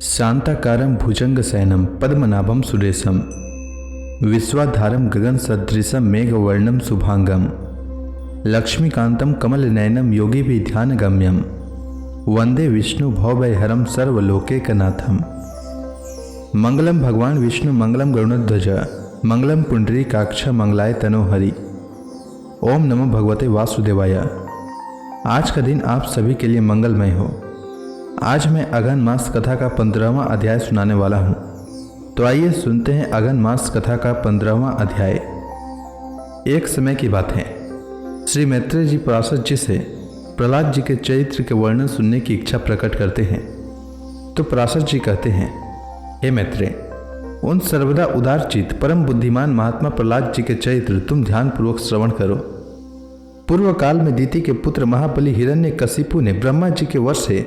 शांताकारं भुजंगशयनं पद्मनाभं सुरेशं विश्वाधारं गगनसदृशं मेघवर्णं शुभांगं लक्ष्मीकान्तं कमलनयनं योगिभिर्ध्यानगम्यं वंदे विष्णु भवभयहरं सर्वलोकैकनाथं। मंगलम भगवान विष्णु मंगलम गरुड़ध्वज मंगलम पुंडरीकाक्ष मंगलाय तनोहरि। ओम नमो भगवते वासुदेवाय। आज का दिन आप सभी के लिए मंगलमय हो। आज मैं अगहन मास कथा का 15वां अध्याय सुनाने वाला हूँ। तो आइए सुनते हैं अगहन मास कथा का 15वां अध्याय। एक समय की बात है, श्री मैत्रेय जी पराशर जी से प्रहलाद जी के चरित्र के वर्णन सुनने की इच्छा प्रकट करते हैं। तो पराशर जी कहते हैं, हे मैत्रेय, उन सर्वदा उदारचित परम बुद्धिमान महात्मा प्रहलाद जी के चरित्र तुम ध्यानपूर्वक श्रवण करो। पूर्व काल में दीति के पुत्र महाबली हिरण्यकशिपु ने ब्रह्मा जी के वश से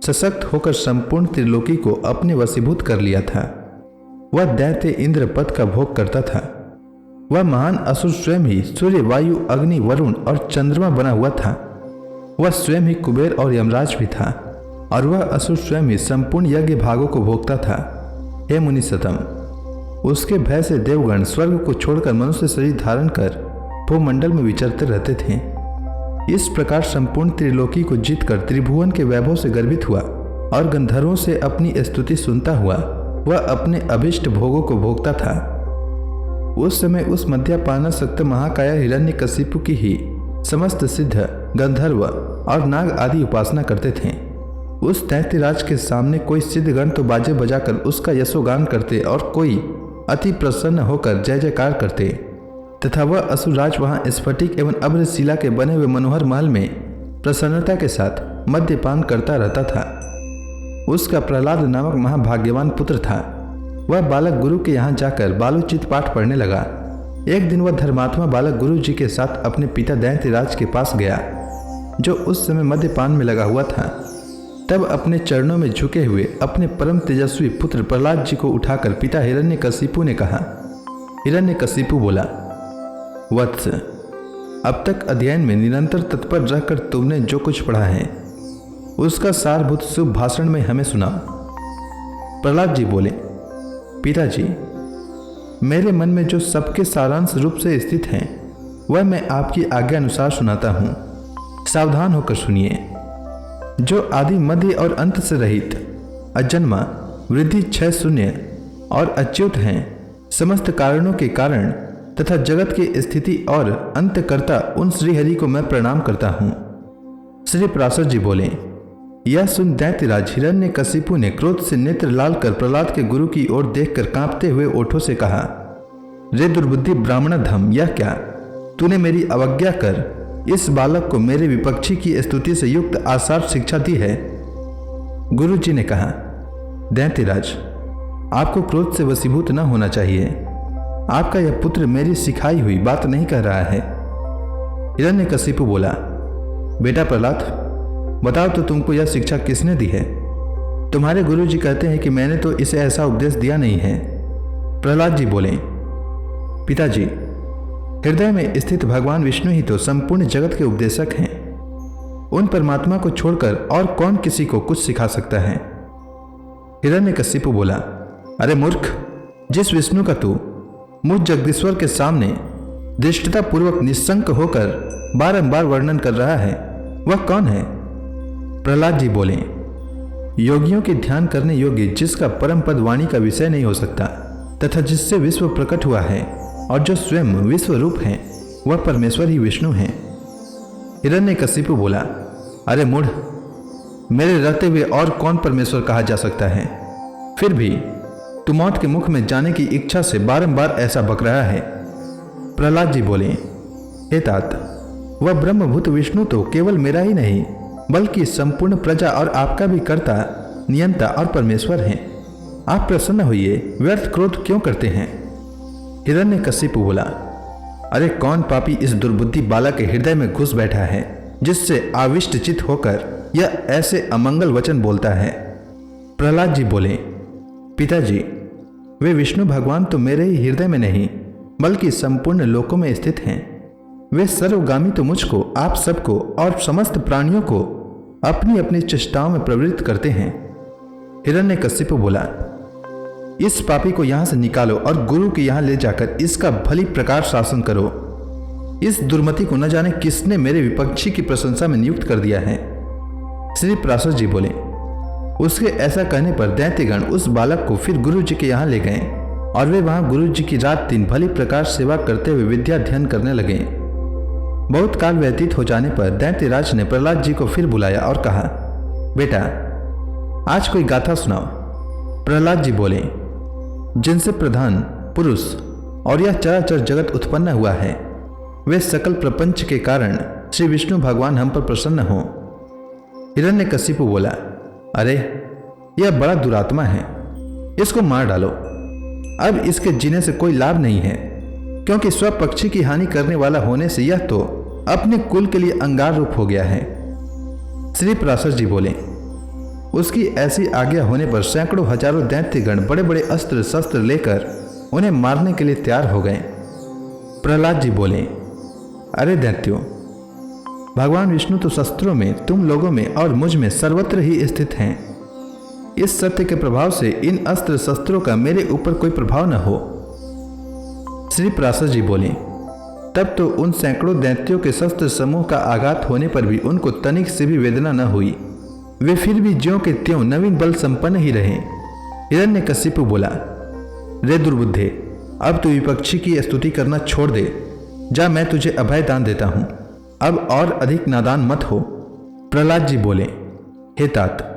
सशक्त होकर संपूर्ण त्रिलोकी को अपने वशीभूत कर लिया था। वह दैत्य इंद्र पद का भोग करता था। वह महान असुर स्वयं ही सूर्य, वायु, अग्नि, वरुण और चंद्रमा बना हुआ था। वह स्वयं ही कुबेर और यमराज भी था और वह असुर स्वयं ही संपूर्ण यज्ञ भागों को भोगता था। हे मुनिसतम, उसके भय से देवगण स्वर्ग को छोड़कर मनुष्य शरीर धारण कर भूमंडल में विचरते रहते थे। इस प्रकार संपूर्ण त्रिलोकी को जीतकर त्रिभुवन के वैभव से गर्वित हुआ और गंधर्वों से अपनी स्तुति सुनता हुआ वह अपने अभिष्ट भोगों को भोगता था। उस समय उस मध्यापानासक्त महाकाया हिरण्यकशिपु की ही समस्त सिद्ध, गंधर्व और नाग आदि उपासना करते थे। उस दैत्यराज के सामने कोई सिद्धगण तो बाजे बजाकर उसका यशोगान करते और कोई अति प्रसन्न होकर जय जयकार करते, तथा वह असुरराज वहां स्फटिक एवं अभ्रशिला के बने हुए मनोहर महल में प्रसन्नता के साथ मद्यपान करता रहता था। उसका प्रहलाद नामक महाभाग्यवान पुत्र था। वह बालक गुरु के यहाँ जाकर बालोचित पाठ पढ़ने लगा। एक दिन वह धर्मात्मा बालक गुरु जी के साथ अपने पिता दैत्यराज के पास गया, जो उस समय मद्यपान में लगा हुआ था। तब अपने चरणों में झुके हुए अपने परम तेजस्वी पुत्र प्रहलाद जी को उठाकर पिता हिरण्यकशिपु ने कहा। हिरण्यकशिपु बोला, वत्स, अब तक अध्ययन में निरंतर तत्पर रहकर तुमने जो कुछ पढ़ा है उसका सारभूत शुभ भाषण में हमें सुनाओ। प्रहलाद जी बोले, पिताजी, मेरे मन में जो सबके सारांश रूप से स्थित हैं वह मैं आपकी आज्ञा अनुसार सुनाता हूँ। सावधान होकर सुनिए। जो आदि, मध्य और अंत से रहित, अजन्मा, वृद्धि, क्षय शून्य और अच्युत हैं, समस्त कारणों के कारण तथा जगत की स्थिति और अंतकर्ता उन श्रीहरि को मैं प्रणाम करता हूँ। श्री पराशर जी बोले, यह सुन दैत्यराज हिरण्यकशिपु ने क्रोध से नेत्र लाल कर प्रहलाद के गुरु की ओर देखकर कांपते हुए ओठों से कहा, रे दुर्बुद्धि ब्राह्मणधम, यह क्या? तूने मेरी अवज्ञा कर इस बालक को मेरे विपक्षी की स्तुति से युक्त आसार शिक्षा दी है। गुरु जी ने कहा, दैत्यराज, आपको क्रोध से वशीभूत न होना चाहिए। आपका यह पुत्र मेरी सिखाई हुई बात नहीं कह रहा है। हिरण्यकशिपु बोला, बेटा प्रहलाद, बताओ तो तुमको यह शिक्षा किसने दी है? तुम्हारे गुरु जी कहते हैं कि मैंने तो इसे ऐसा उपदेश दिया नहीं है। प्रहलाद जी बोले, पिताजी, हृदय में स्थित भगवान विष्णु ही तो संपूर्ण जगत के उपदेशक हैं। उन परमात्मा को छोड़कर और कौन किसी को कुछ सिखा सकता है? हिरण्यकशिपु बोला, अरे मूर्ख, जिस विष्णु का तू मुझ जगदीश्वर के सामने धृष्टता पूर्वक निशंक होकर बारंबार वर्णन कर रहा है, वह कौन है? प्रहलाद जी बोले, योगियों के ध्यान करने योग्य जिसका परम पद वाणी का विषय नहीं हो सकता तथा जिससे विश्व प्रकट हुआ है और जो स्वयं विश्व रूप है, वह परमेश्वर ही विष्णु है। हिरण्यकशिपु बोला, अरे मूढ़, मेरे रहते हुए और कौन परमेश्वर कहा जा सकता है? फिर भी तू मौत के मुख में जाने की इच्छा से बारंबार ऐसा बक रहा है। प्रहलाद जी बोले, हे तात, वह ब्रह्मभूत विष्णु तो केवल मेरा ही नहीं बल्कि संपूर्ण प्रजा और आपका भी कर्ता, नियंता और परमेश्वर हैं। आप प्रसन्न होइए, व्यर्थ क्रोध क्यों करते हैं? हिरण्यकशिपु बोला, अरे कौन पापी इस दुर्बुद्धि बालक के हृदय में घुस बैठा है जिससे आविष्ट चित होकर यह ऐसे अमंगल वचन बोलता है? प्रहलाद जी बोले, पिताजी, वे विष्णु भगवान तो मेरे ही हृदय में नहीं बल्कि संपूर्ण लोकों में स्थित हैं। वे सर्वगामी तो मुझको, आप सबको और समस्त प्राणियों को अपनी अपनी चेष्टाओं में प्रवृत्त करते हैं। हिरण्यकशिपु बोला, इस पापी को यहां से निकालो और गुरु के यहां ले जाकर इसका भली प्रकार शासन करो। इस दुर्मति को न जाने किसने मेरे विपक्षी की प्रशंसा में नियुक्त कर दिया है। श्री पराशर जी बोले, उसके ऐसा कहने पर दैत्यगण उस बालक को फिर गुरु जी के यहाँ ले गए और वे वहां गुरु जी की रात दिन भली प्रकार सेवा करते हुए विद्या अध्ययन करने लगे। बहुत काल व्यतीत हो जाने पर दैत्यराज ने प्रहलाद जी को फिर बुलाया और कहा, बेटा आज कोई गाथा सुनाओ। प्रहलाद जी बोले, जिनसे प्रधान पुरुष और यह चराचर जगत उत्पन्न हुआ है, वे सकल प्रपंच के कारण श्री विष्णु भगवान हम पर प्रसन्न हो। हिरण्यकशिपु बोला, अरे यह बड़ा दुरात्मा है, इसको मार डालो। अब इसके जीने से कोई लाभ नहीं है, क्योंकि स्वपक्षी की हानि करने वाला होने से यह तो अपने कुल के लिए अंगार रूप हो गया है। श्री पराशर जी बोले, उसकी ऐसी आज्ञा होने पर सैकड़ों हजारों दैत्यगण बड़े बड़े अस्त्र शस्त्र लेकर उन्हें मारने के लिए तैयार हो गए। प्रहलाद जी बोले, अरे दैत्यों, भगवान विष्णु तो शस्त्रों में, तुम लोगों में और मुझ में सर्वत्र ही स्थित हैं। इस सत्य के प्रभाव से इन अस्त्र शस्त्रों का मेरे ऊपर कोई प्रभाव न हो। श्री पराशर जी बोले, तब तो उन सैकड़ों दैत्यों के शस्त्र समूह का आघात होने पर भी उनको तनिक से भी वेदना न हुई। वे फिर भी ज्यों के त्यों नवीन बल संपन्न ही रहे। हिरण्यकशिपु बोला, रे दुर्बुद्धे, अब तू विपक्षी की स्तुति करना छोड़ दे। जा, मैं तुझे अभय दान देता हूं, अब और अधिक नादान मत हो। प्रहलाद जी बोले, हे तात,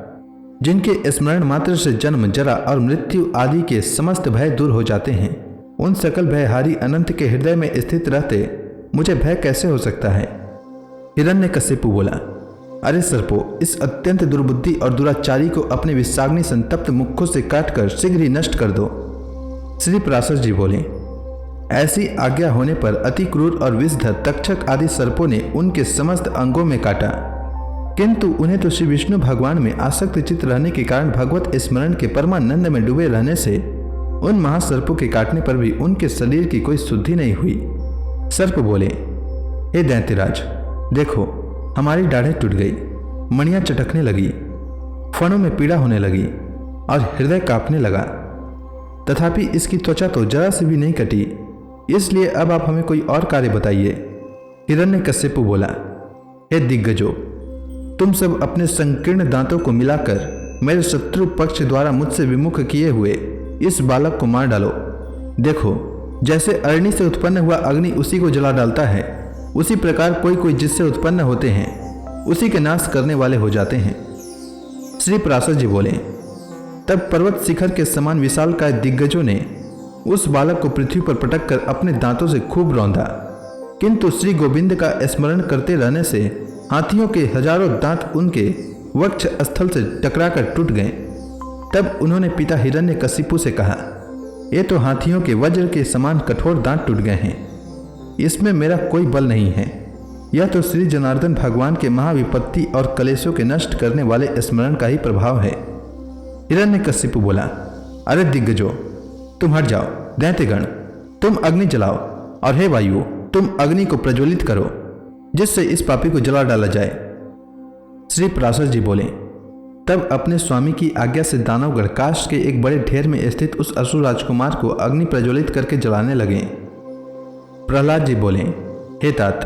जिनके स्मरण मात्र से जन्म, जरा और मृत्यु आदि के समस्त भय दूर हो जाते हैं, उन सकल भयहारी अनंत के हृदय में स्थित रहते मुझे भय कैसे हो सकता है। हिरण्यकशिपु बोला, अरे सर्पो, इस अत्यंत दुर्बुद्धि और दुराचारी को अपने विषाग्नि संतप्त मुखों से काटकर शीघ्र ही नष्ट कर दो। श्री पराशर जी बोले, ऐसी आज्ञा होने पर अति क्रूर और विषधर तक्षक आदि सर्पों ने उनके समस्त अंगों में काटा, किंतु उन्हें तो श्री विष्णु भगवान में आसक्त चित्त रहने के कारण भगवत स्मरण के परमानंद में डूबे रहने से उन महासर्पों के काटने पर भी उनके शरीर की कोई शुद्धि नहीं हुई। सर्प बोले, हे दैत्यराज, देखो हमारी डाढ़ें टूट गई, मणियां चटकने लगी, फणों में पीड़ा होने लगी और हृदय कांपने लगा, तथापि इसकी त्वचा तो जरा से भी नहीं कटी। इसलिए अब आप हमें कोई और कार्य बताइए। हिरण्यकशिपु बोला, हे दिग्गजों, तुम सब अपने संकीर्ण दांतों को मिलाकर मेरे शत्रु पक्ष द्वारा मुझसे विमुख किए हुए इस बालक को मार डालो। देखो, जैसे अग्नि से उत्पन्न हुआ अग्नि उसी को जला डालता है, उसी प्रकार कोई कोई जिससे उत्पन्न होते हैं उसी के नाश करने वाले हो जाते हैं। श्री पराशर जी बोले, तब पर्वत शिखर के समान विशालकाय दिग्गजों ने उस बालक को पृथ्वी पर पटक कर अपने दांतों से खूब रौंदा, किंतु श्री गोविंद का स्मरण करते रहने से हाथियों के हजारों दांत उनके वक्ष स्थल से टकराकर टूट गए। तब उन्होंने पिता हिरण्यकशिपु से कहा, ये तो हाथियों के वज्र के समान कठोर दांत टूट गए हैं, इसमें मेरा कोई बल नहीं है। यह तो श्री जनार्दन भगवान के महाविपत्ति और कलेशों के नष्ट करने वाले स्मरण का ही प्रभाव है। हिरण्यकशिपु बोला, अरे दिग्गजों, तुम हट जाओ। दैत्यगण, तुम अग्नि जलाओ, और हे वायु, तुम अग्नि को प्रज्वलित करो, जिससे इस पापी को जला डाला जाए। श्री पराशर जी बोले, तब अपने स्वामी की आज्ञा से दानवगण काष्ठ के एक बड़े ढेर में स्थित उस असुर राजकुमार को अग्नि प्रज्वलित करके जलाने लगे। प्रहलाद जी बोले, हे तात,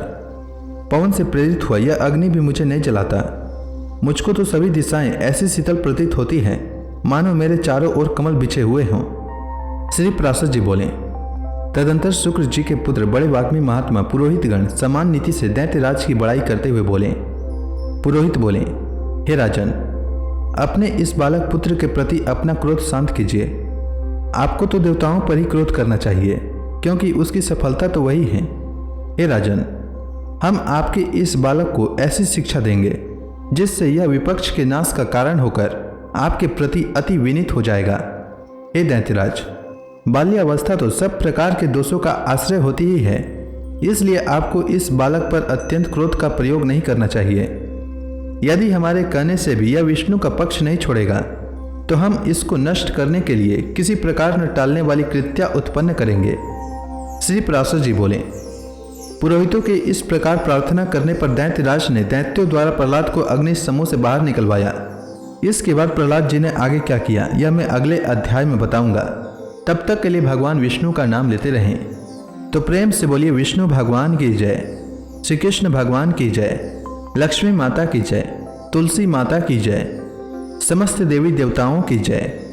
पवन से प्रेरित हुआ यह अग्नि भी मुझे नहीं जलाता। मुझको तो सभी दिशाएं ऐसी शीतल प्रतीत होती हैं मानो मेरे चारों ओर कमल बिछे हुए हों। श्री पराशर जी बोले, तदंतर शुक्र जी के पुत्र बड़े वाग्मी महात्मा पुरोहितगण समान नीति से दैत्यराज की बड़ाई करते हुए बोले। पुरोहित बोले, हे राजन, अपने इस बालक पुत्र के प्रति अपना क्रोध शांत कीजिए। आपको तो देवताओं पर ही क्रोध करना चाहिए, क्योंकि उसकी सफलता तो वही है। हे राजन, हम आपके इस बालक को ऐसी शिक्षा देंगे जिससे यह विपक्ष के नाश का कारण होकर आपके प्रति अति विनीत हो जाएगा। हे दैत्यराज, बाल्यावस्था तो सब प्रकार के दोषों का आश्रय होती ही है, इसलिए आपको इस बालक पर अत्यंत क्रोध का प्रयोग नहीं करना चाहिए। यदि हमारे कहने से भी यह विष्णु का पक्ष नहीं छोड़ेगा तो हम इसको नष्ट करने के लिए किसी प्रकार न टालने वाली कृत्या उत्पन्न करेंगे। श्री पराशर जी बोले, पुरोहितों के इस प्रकार प्रार्थना करने पर दैत्यराज ने दैत्यों द्वारा प्रहलाद को अग्नि समूह से बाहर निकलवाया इसके बाद प्रहलाद जी ने आगे क्या किया यह मैं अगले अध्याय में बताऊंगा। तब तक के लिए भगवान विष्णु का नाम लेते रहें। तो प्रेम से बोलिए विष्णु भगवान की जय, श्री कृष्ण भगवान की जय, लक्ष्मी माता की जय, तुलसी माता की जय, समस्त देवी देवताओं की जय।